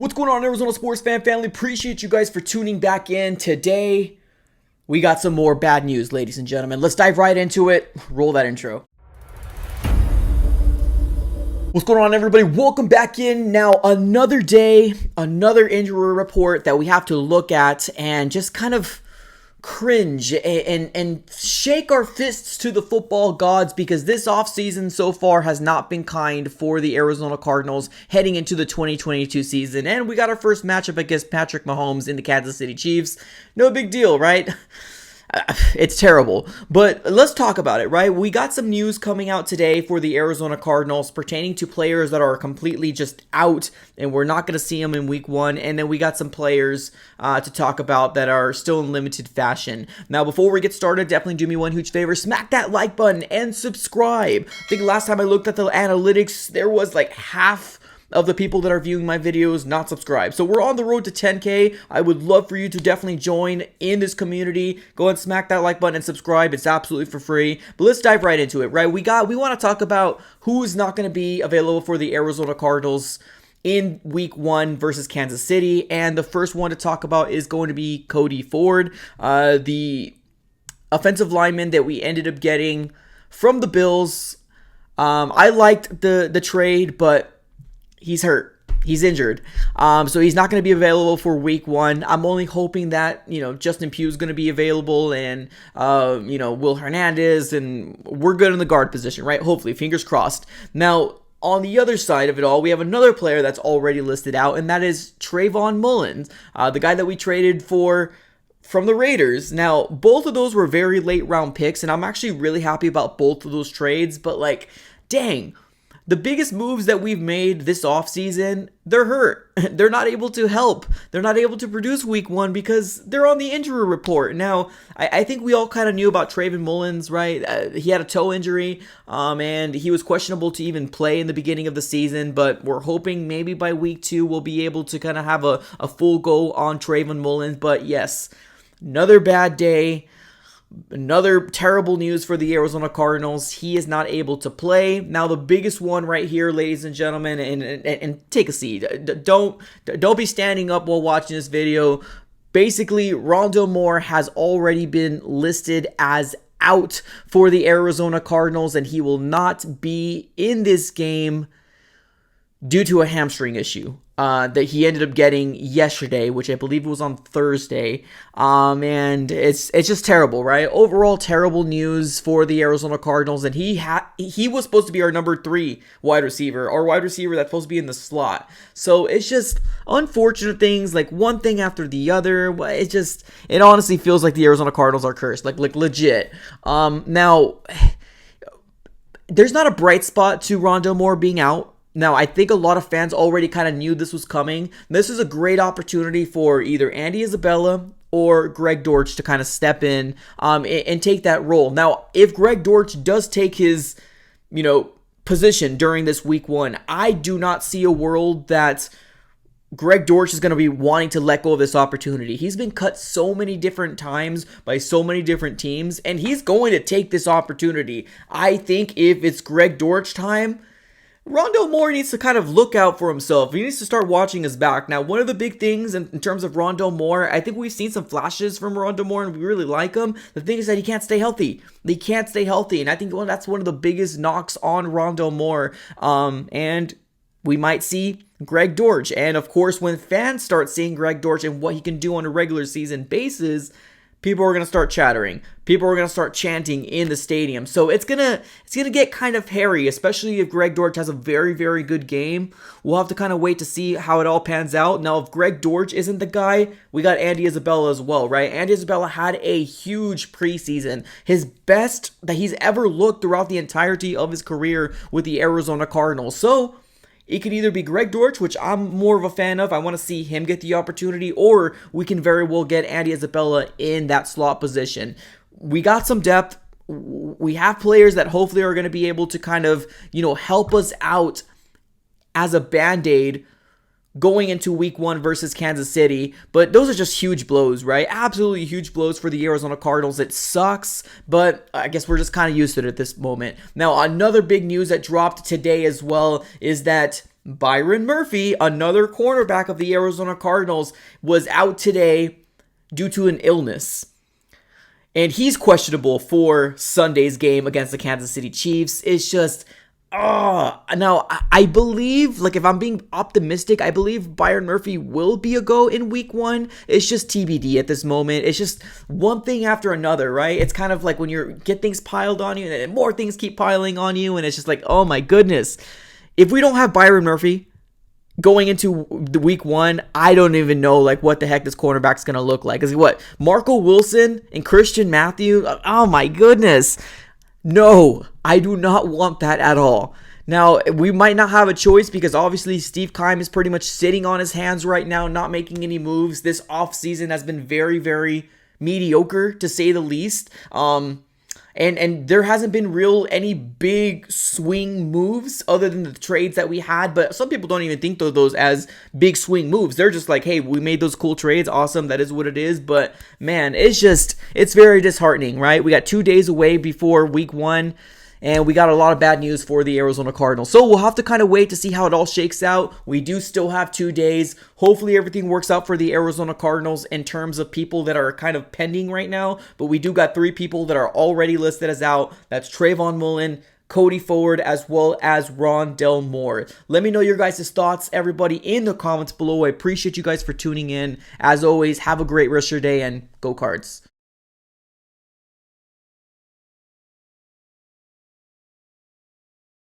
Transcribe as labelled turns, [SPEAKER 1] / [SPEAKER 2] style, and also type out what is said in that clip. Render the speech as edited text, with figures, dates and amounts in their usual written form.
[SPEAKER 1] What's going on, Arizona sports fan family? Appreciate you guys for tuning back in. Today, we got some more bad news, ladies and gentlemen. Let's dive right into it. Roll that intro. What's going on, everybody? Welcome back in. Now, another day, another injury report that we have to look at and just kind of cringe and shake our fists to the football gods, because this offseason so far has not been kind for the Arizona Cardinals heading into the 2022 season. And we got our first matchup against Patrick Mahomes in the Kansas City Chiefs. No big deal, right? It's terrible, but let's talk about it, right? We got some news coming out today for the Arizona Cardinals pertaining to players that are completely just out, and we're not going to see them in week one. And then we got some players to talk about that are still in limited fashion. Now, before we get started, definitely do me one huge favor. Smack that like button and subscribe. I think last time I looked at the analytics, there was like half of the people that are viewing my videos not subscribed. So we're on the road to 10K. I would love for you to definitely join in this community. Go and smack that like button and subscribe. It's absolutely for free. But let's dive right into it, right? We want to talk about who is not going to be available for the Arizona Cardinals in week one versus Kansas City. And the first one to talk about is going to be Cody Ford, the offensive lineman that we ended up getting from the Bills. I liked the trade, but he's hurt. He's injured. So he's not going to be available for week one. I'm only hoping that, Justin Pugh is going to be available and, Will Hernandez, and we're good in the guard position, right? Hopefully, fingers crossed. Now, on the other side of it all, we have another player that's already listed out, and that is Trayvon Mullens, the guy that we traded from the Raiders. Now, both of those were very late round picks, and I'm actually really happy about both of those trades, but dang. The biggest moves that we've made this offseason, they're hurt. They're not able to help. They're not able to produce week one because they're on the injury report. Now, I think we all kind of knew about Trayvon Mullens, right? He had a toe injury, and he was questionable to even play in the beginning of the season, but we're hoping maybe by week two we'll be able to kind of have a full go on Trayvon Mullens. But yes, another bad day. Another terrible news for the Arizona Cardinals. He is not able to play. Now, the biggest one right here, ladies and gentlemen, and take a seat. Don't be standing up while watching this video. Basically, Rondale Moore has already been listed as out for the Arizona Cardinals, and he will not be in this game due to a hamstring issue that he ended up getting yesterday, which I believe was on Thursday. And it's just terrible, right? Overall, terrible news for the Arizona Cardinals. And he was supposed to be our number 3 wide receiver, our wide receiver that's supposed to be in the slot. So it's just unfortunate things, like one thing after the other. It honestly feels like the Arizona Cardinals are cursed, like legit. Now, there's not a bright spot to Rondale Moore being out. Now, I think a lot of fans already kind of knew this was coming. This is a great opportunity for either Andy Isabella or Greg Dortch to kind of step in and take that role. Now, if Greg Dortch does take his, position during this week one, I do not see a world that Greg Dortch is going to be wanting to let go of this opportunity. He's been cut so many different times by so many different teams, and he's going to take this opportunity. I think if it's Greg Dortch time, Rondale Moore needs to kind of look out for himself. He needs to start watching his back. Now, one of the big things in terms of Rondale Moore, I think we've seen some flashes from Rondale Moore and we really like him. The thing is that he can't stay healthy. He can't stay healthy. And I think that's one of the biggest knocks on Rondale Moore. And we might see Greg Dortch. And of course, when fans start seeing Greg Dortch and what he can do on a regular season basis, people are going to start chattering. People are going to start chanting in the stadium. So it's going to get kind of hairy, especially if Greg Dortch has a very, very good game. We'll have to kind of wait to see how it all pans out. Now, if Greg Dortch isn't the guy, we got Andy Isabella as well, right? Andy Isabella had a huge preseason. His best that he's ever looked throughout the entirety of his career with the Arizona Cardinals. So it could either be Greg Dortch, which I'm more of a fan of. I want to see him get the opportunity, or we can very well get Andy Isabella in that slot position. We got some depth. We have players that hopefully are going to be able to kind of, help us out as a Band-Aid going into week one versus Kansas City. But those are just huge blows, right? Absolutely huge blows for the Arizona Cardinals. It sucks, but I guess we're just kind of used to it at this moment. Now, another big news that dropped today as well is that Byron Murphy, another cornerback of the Arizona Cardinals, was out today due to an illness. And he's questionable for Sunday's game against the Kansas City Chiefs. It's just, now I believe, like, if I'm being optimistic, I believe Byron Murphy will be a go in week 1. It's just TBD at this moment. It's just one thing after another, right? It's kind of like when you get things piled on you and then more things keep piling on you, and it's just like, oh my goodness. If we don't have Byron Murphy going into the week 1, I don't even know like what the heck this cornerback's going to look like. Is what? Marco Wilson and Christian Matthew? Oh my goodness. No, I do not want that at all. Now, we might not have a choice because obviously Steve Keim is pretty much sitting on his hands right now, not making any moves. This offseason has been very, very mediocre to say the least. And there hasn't been any big swing moves other than the trades that we had. But some people don't even think of those as big swing moves. They're just like, hey, we made those cool trades. Awesome. That is what it is. But man, it's very disheartening, right? We got 2 days away before week 1. And we got a lot of bad news for the Arizona Cardinals. So we'll have to kind of wait to see how it all shakes out. We do still have 2 days. Hopefully everything works out for the Arizona Cardinals in terms of people that are kind of pending right now. But we do got 3 people that are already listed as out. That's Trayvon Mullens, Cody Ford, as well as Rondale Moore. Let me know your guys' thoughts, everybody, in the comments below. I appreciate you guys for tuning in. As always, have a great rest of your day and go Cards.